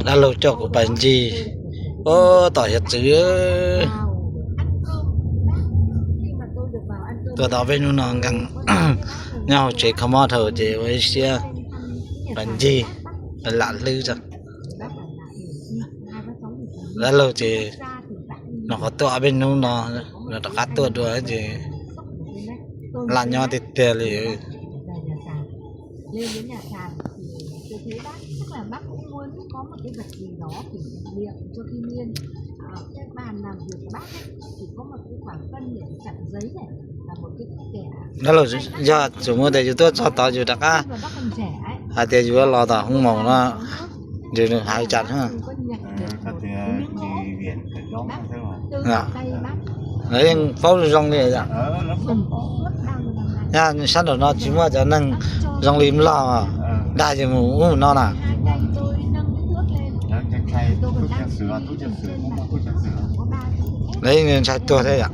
Đã lâu cho của bạn gì tỏi hết chữ tôi tỏ với nó gần nhau chỉ không có thở chỉ với xe bạn gì lạ lư rồi đã lâu chỉ nó có tọa bên nó cắt tuột rồi thì là nhau thì tiền thì lên đến nhà sàn thì tôi thấy bác chắc là bác cũng muốn có một cái vật gì đó kỷ niệm cho Kim Liên. Cái bàn làm việc của bác ấy, thì có một cái khoảng phân để chặn giấy này là một cái kẻ. đó là giờ chúng tôi để tôi cho taoอยู่đặc á hai tiềnอยู่lo tao không mong nó rồi hai chặt ha đấy pháo rong này vậy nha sáng đó nó chỉ mua cho nâng rong lim lo đại chỉ mù nó nè đấy nên sai tua thế ạ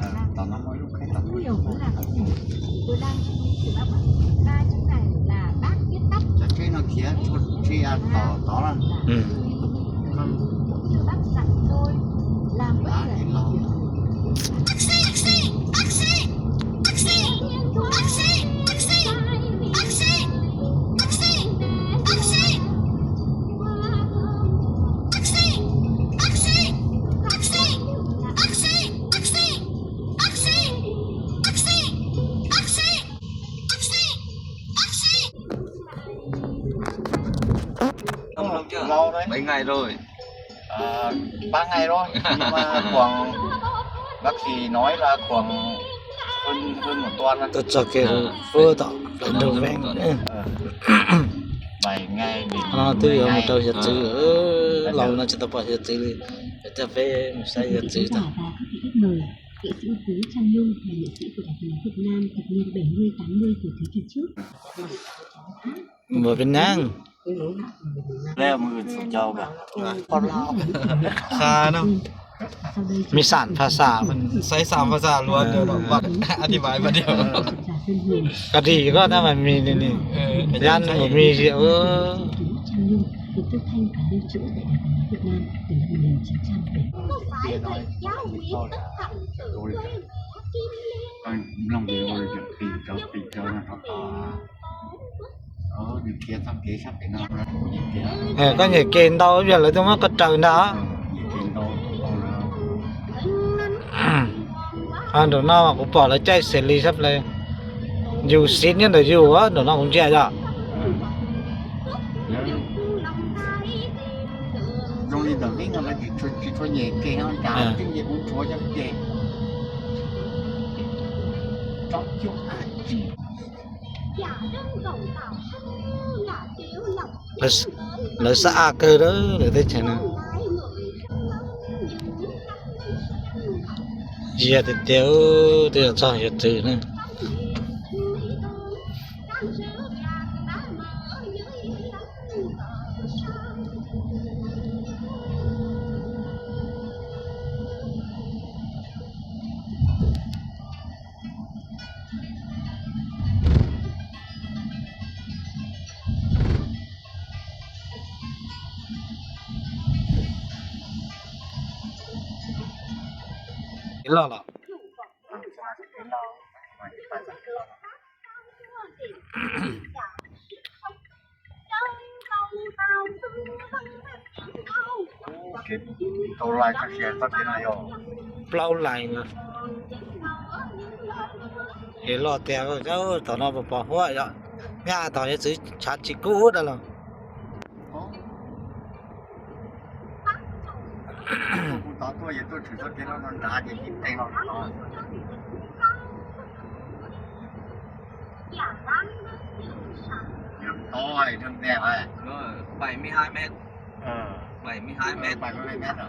lâu đấy. Mấy ngày rồi? 3 ngày rồi. Nhưng mà khoảng bác sĩ nói là khoảng hơn một tuần rồi. tôi cho cái phơ tỏ đầu vẹn 7 ngày để nó tôi ở một đầu hiện chữ lâu nó chỉ tập vào hiện chữ để về một sai hiện chữ ta nghệ sĩ ưu tú Trang Nhung là nghệ sĩ của Đài Tiếng Việt Nam thập niên 70-80 của thế kỷ trước. Một bên nang leoมือสุดเจ้าแบบคนลาว ค่าเนาะ มีสารภาษามัน ใช้3ภาษาล้วนเดียวเนาะบัดอธิบายบัดเดียว ก็ดีก็ถ้ามันมีนี่ยันมันมีเออ Trang Nhung được Tư Thanh và lưu trữ tại Đài Tiếng Việt Nam từ năm 1907. Kia nói lòng điều rồi tìm cho nó điều kia thăm kế sắp cái nào ra có nhiều kênh đâu giờ lại tôi mới có trời đó đồ nó cũng bỏ lại chạy xử lý sắp lên dù xin nhưng đời dù á đồ nó cũng chạy ra rồi đi đầu tiên là chỉ cho nhẹ kê hơn cả cái gì cũng chúa cho kê trong chút ai chỉ là xã cơ đó để thấy chẳng nào giờ thì tiêu tiêu cho hiện chữ nữa lo là câu lại các xe tắt thế này rồi lâu lại mà thì lo tiêu cháu tao nó bỏ hoa rồi nhà tao sẽ chỉ chặt chỉ cũ đó là tao tôi vậy tôi chỉ cho cái nó đã gì hết tay nó to này thương đẹp này 72 mét 72 mét 72 mét rồi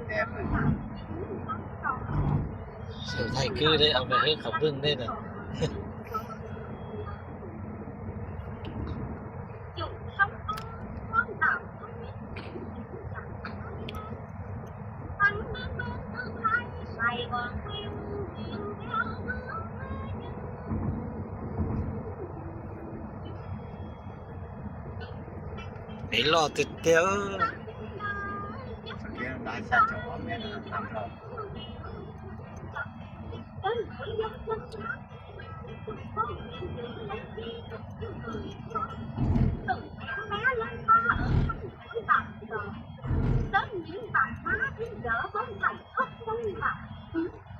đẹp này sự thay cư đấy ông phải hết khẩu bưng đây này để lo tuyệt tiêu Cái đại sát cho mẹ nó làm rồi.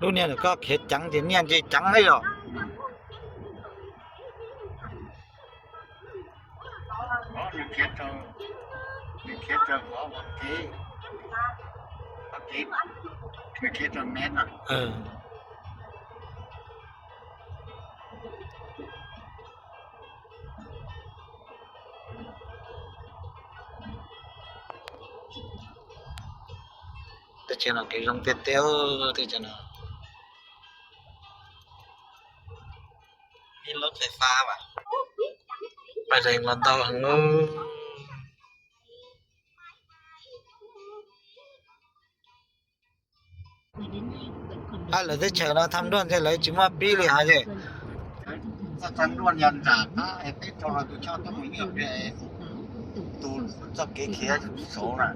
lúc này có khét trắng thì nhiên gì trắng đấy rồi Có những khét cho có một cái khét cho mẹ nó. tôi chỉ là cái rong tuyệt tiêu tôi chỉ là cái lớp phải pha mà bây giờ lần đầu nó là tôi chờ nó thăm đoan thì lấy chúng mà bi liền hả gì Sao thằng luôn nhận trả ta em biết cho là tôi cho tôi mới nghiệp về tôi cho cái kia số này.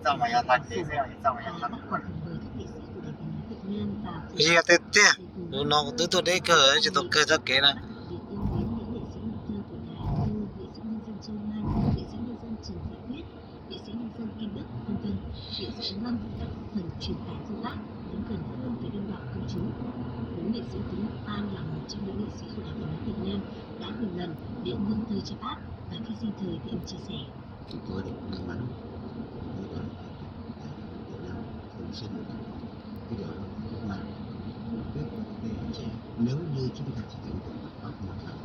Sao mà nhận thế sao mà nhận gì thế thế nó tôi đấy cơ chứ tôi cơ cho cái này truyền tải sâu sắc đến gần hơn với đông đảo công chúng. Cố nghệ sĩ Tống Ngọc An là một trong những nghệ sĩ của Đài Tiếng nói Việt Nam đã nhiều lần đến nâng thơ cho bác và khi sinh thời thì ông chia sẻ. Chúng tôi được may mắn với đoàn Việt Nam thường xuyên cái điều rất là biết về trẻ nếu như chúng ta chỉ tưởng tượng bác một lần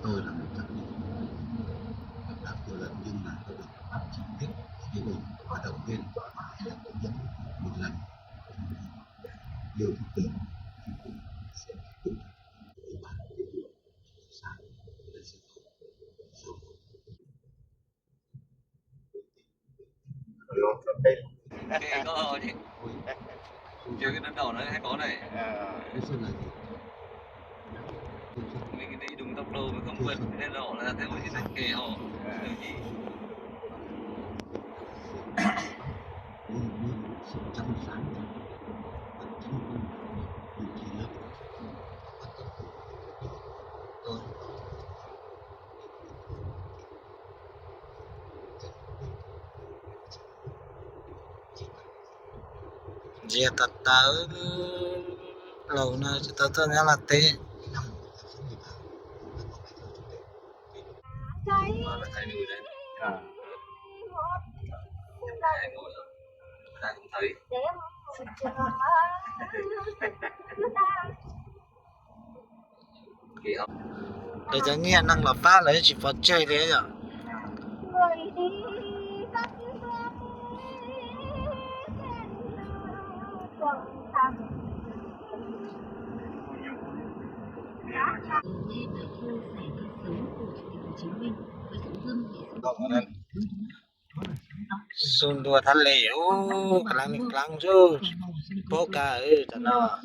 tôi là một trong những đã nhiều lần nhưng mà tôi được bác trực tiếp với mình và động viên hay là hướng dẫn một lần điều thực tế sẽ tự bạn sáng để sẽ Kệ có chứ. Chứ cái đợt đầu nó hay có này. cái số này Mình đi đúng tốc độ mới không vượt cái đỏ là theo cái này kệ họ. luôn sự trong sáng và trong vị trí lớp tôi gì ta lâu nữa tôi nhớ là thế Mà phải thay đổi đấy. Hai ngồi ra không thấy. Kệ họ. để cho nghe năng là pha lấy chỉ có chơi thế rồi Nghe bài thơ Giải Phóng Sống của Chủ tịch Hồ Chí Minh với giọng hâm nghệ sĩ xuân đùa thắt lều clang chứ bố cả cho nó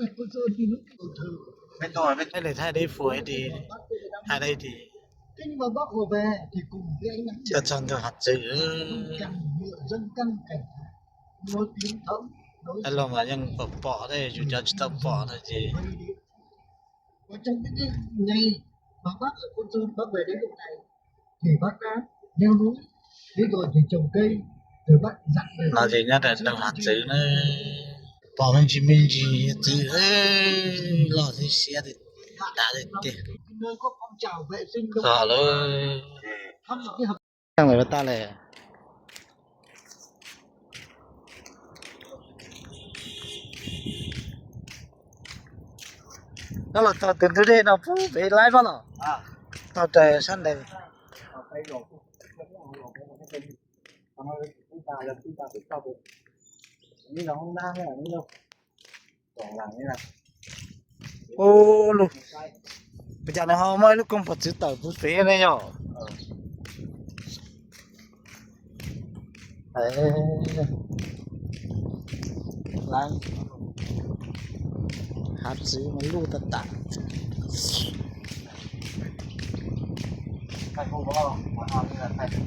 Biết tôi biết hay là thay đây phổi thì thay đây thì Thế nhưng mà bác Hồ về thì cùng với anh nắm cho chọn được hạt chữ chẳng ngựa dân căn cảnh nối tiếng thấm anh lòng là nhân bỏ đây chủ cho chúng ta bỏ thôi gì và trong cái ngày mà bác ở Côn Sơn bác về đến lúc này thì bác đã leo núi thế rồi thì trồng cây rồi bác dặn về là gì nhá để được hạt chữ nó bỏ lên chỉ mình gì chữ lo thì xe thì đã được nơi có phong trào vệ sinh công rồi rồi thăm cái hợp đang người ta này nó là tao từ đây nó phụ về lái vào nó tao trời sân đây ô luôn bây giờ này họ mới lúc công phật chữ tờ phụ phế này nhở lái hạt chữ mà lưu tất cả ถ่ายรูปบ่เอานี่ถ่ายรูป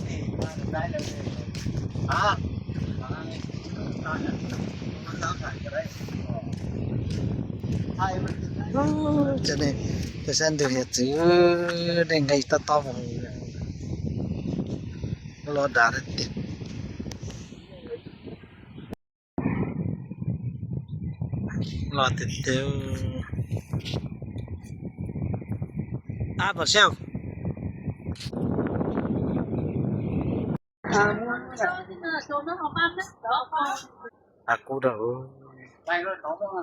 สิมาได้เลยอ่ะมาถ่ายมันถ่ายก็ได้ถ่ายมัน cho nên tôi xem được hiện chữ để ngày ta to vào lo đá được tiền lo tiền tiêu bảo sao aku đâu Bay rồi có không ạ?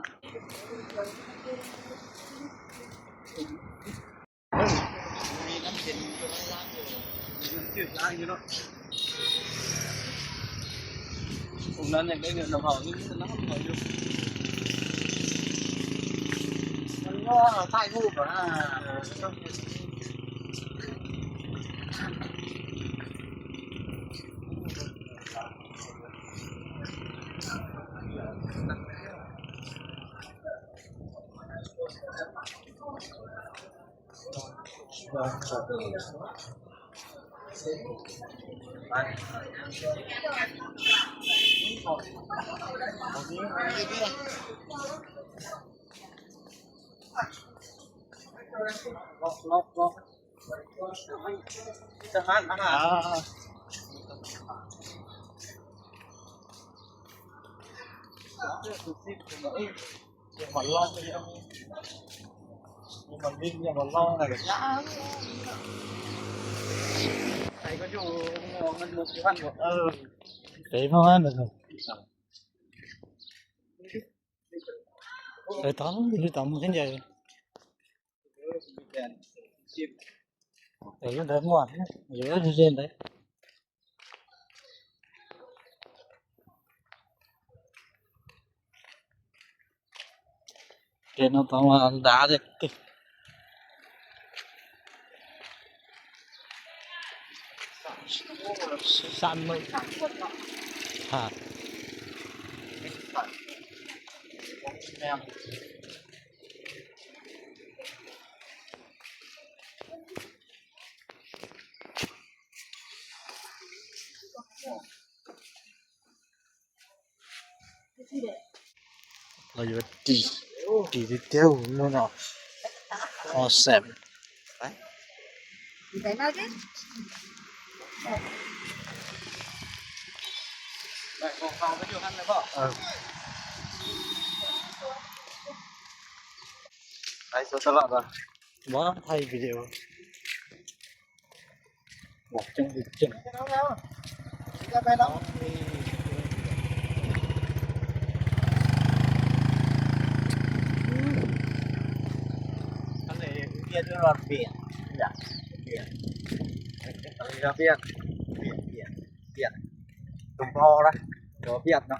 Cũng nên những cái người đồng hồ nhưng nó không được. Nó thay thu của Lo. Jangan mà lo thì em nhưng mà linh nhưng mà lo này nhá thầy có chủ ngân một cái văn của thế mà được rồi rồi tóm đi tóm cái gì đấy nó ngoan nhớ đi trên đấy trên nó tóm đá đấy săn mây hả em rồi đi đi tiêu luôn rồi xem Cái nào chứ? lại còn vào cái điều ăn này vợ đấy số lợn rồi bó thay video một trong một chân ra bên đó anh này kia đưa vào biển dạ biển ra biển Đồng Tho đó có biển đó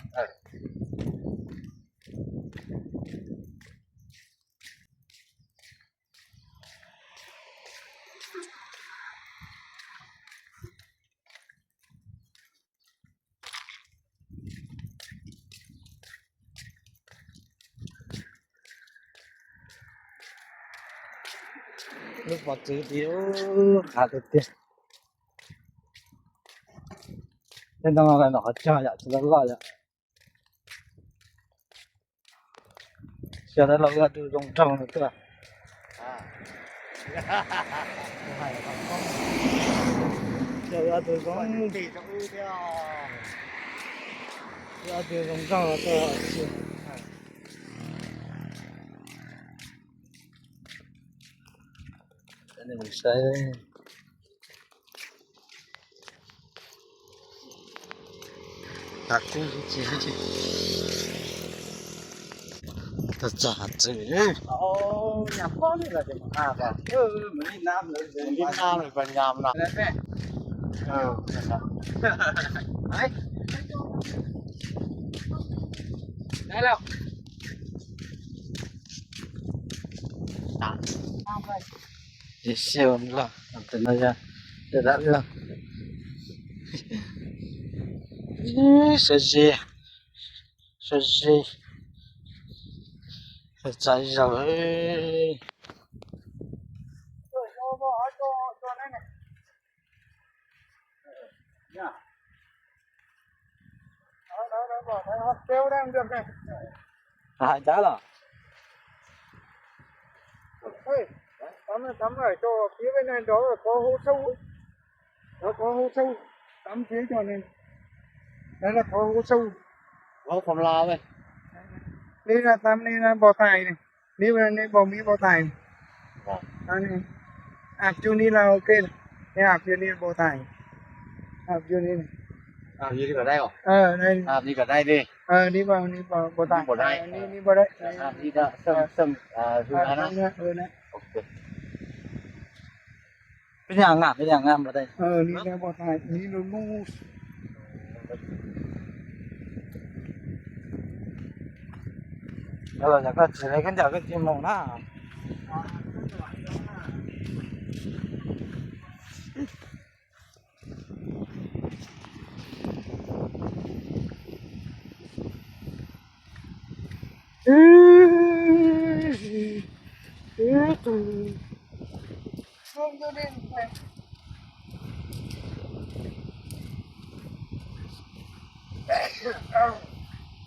lúc vào chữ thiếu khá được tiền nên nó là nó cho dạ cho nó gọi dạ cho nó là từ trong trong nữa cơ cho ra từ trong thì trong ưu theo ra từ trong là cơ nên mình sẽ aku gì thật giả chữ nhà con này là để mà cả mình đi Nam rồi đi Nam rồi vào nhà mà đấy đấy đâu siêu lắm từ đây ra để đã được sao gì chạy rồi Kêu đang được này. Giá là Ê, tắm ở chỗ phía bên này đó là có hố sâu ấy. Đó có hố sâu. Tắm phía chỗ này. Đấy là có hố sâu. có phòng lo vậy. Đây là tắm, đây là bò tài này. Đây là bò Mỹ bò tài này. Đó này. Ảp vô đi là ok này. Đây ạp vô đi là bò tài. Ạp vô đi này. Như ở đây không? Đây. Đi ở đây đi. Đi vào bò tài. Đi vào đây. Đi vào đây. Đi đó, sâm rừng đó. Đấy. Ok. Cái nhà ngảm ở đây. Đi ra bò tài. Đi nó ngu. Rồi có chỉ lấy cái giờ cái chim màu đó. Không cho nên này.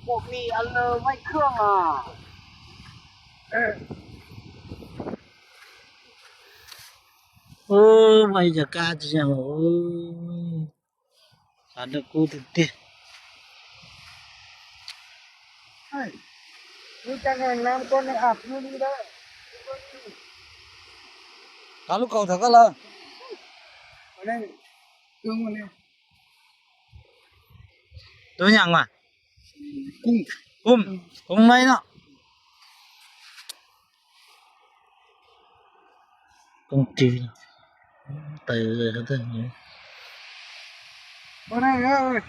Một mì ăn may khương à. Mày giờ ca chứ nhở. Ăn được cô tiền tiền. Như chẳng hàng năm con này ạp như đi đó. Cá lúc cầu thật có lơ. Ở đây này. Cưng vào đây. Tôi nhàng mà. Cung mấy nó. Con trì. Từ từ từ. Ở đây ơi.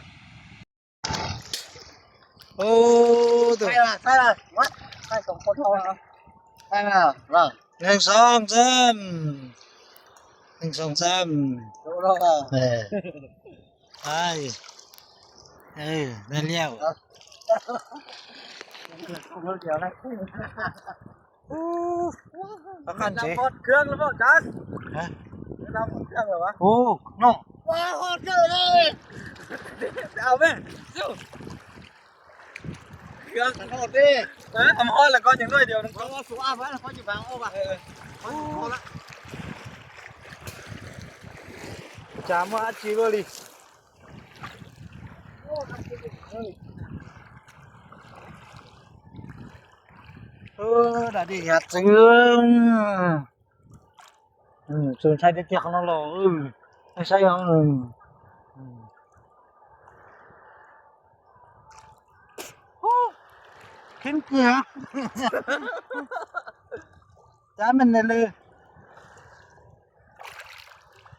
Sai rồi. What? Hai cổng con thò hả? Sai nào. Rồi. Nên xong xem. Đâu đâu à? Nè. Ai. Nên leo. Không có kiểu này. Có khăn chứ? Một cương lắm không chán? Hả? Nó một cương rồi bác. No. Wow, hot rồi đây. Đào bên. Cương thằng hot đi. Đấy, thằng hot là có những người điều. Có số A vẫn là có chữ vàng ô bà. Có hot á. Chả mà chỉ vô đi. Đã đi hạt dương. Rồi sai cái kia nó lò. Sai không? Kiếm kìa. Chá mình này lư.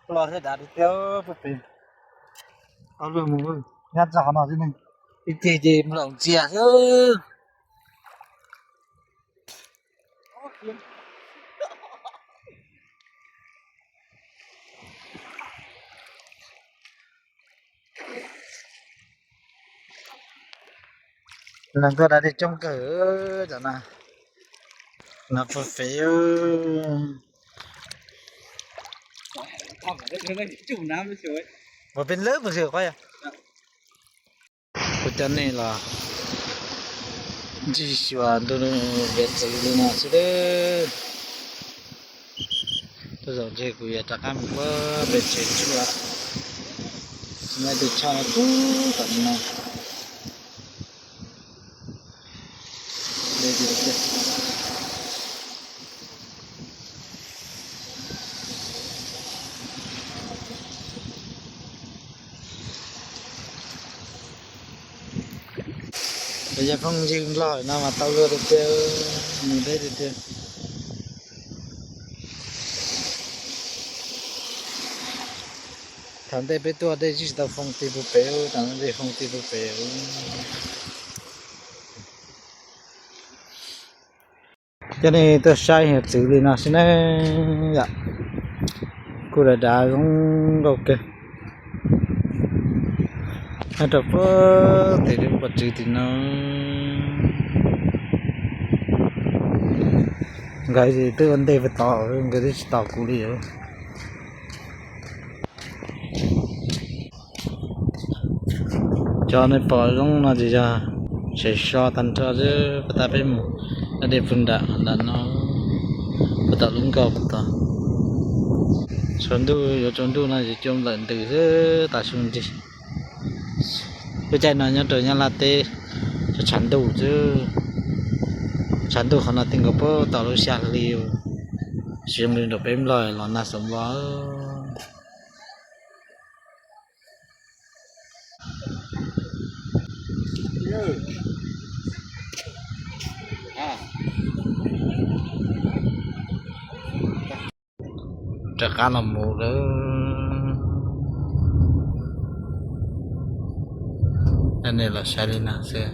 Lò sẽ đã đi theo bật tiền. Có lương mù ơi. Nhát giỏ nào chứ mình. Đi gì mà lỏng chìa chứ. Lần tôi đã đi trong cửa chẳng nào. Nó phải phiếu. Không, cái này chủ nam nó sửa. Và bên lớp mà sửa quay à? Cái chân này là chỉ xóa tôi biết gì đi nào chứ đấy. Tôi giờ chơi của ta cam quá biết chơi chua. Ngay từ cha tú tận nào. Đây đi. Bây giờ không dừng lại nào mà tao lừa được tiêu mình thấy được tiêu thằng đây biết tua đây chỉ tao phong tiêu bự béo thằng đây phong tiêu bự béo cho nên tôi sai hết xử lý nào xin dạ cô đã cũng ok hết rồi thì được bật chữ thì nó cái gì từ vấn đề phải tỏ cái gì tỏ cụ đi rồi cho nên bỏ giống nó chỉ ra sẽ cho tan cho chứ ta phải nó để phun đạn là nó bắt đầu lúng cầu bắt đầu chọn đu nó chỉ trong lợn từ thế ta xuống đi cái chạy nó nhớ trời nhớ là tê cho chắn đủ chứ chắn đủ không là tình có bao tàu lối xa liều xuyên lên được bếm lời là na sống võ trả cá làm mù đó anh này là Salina xe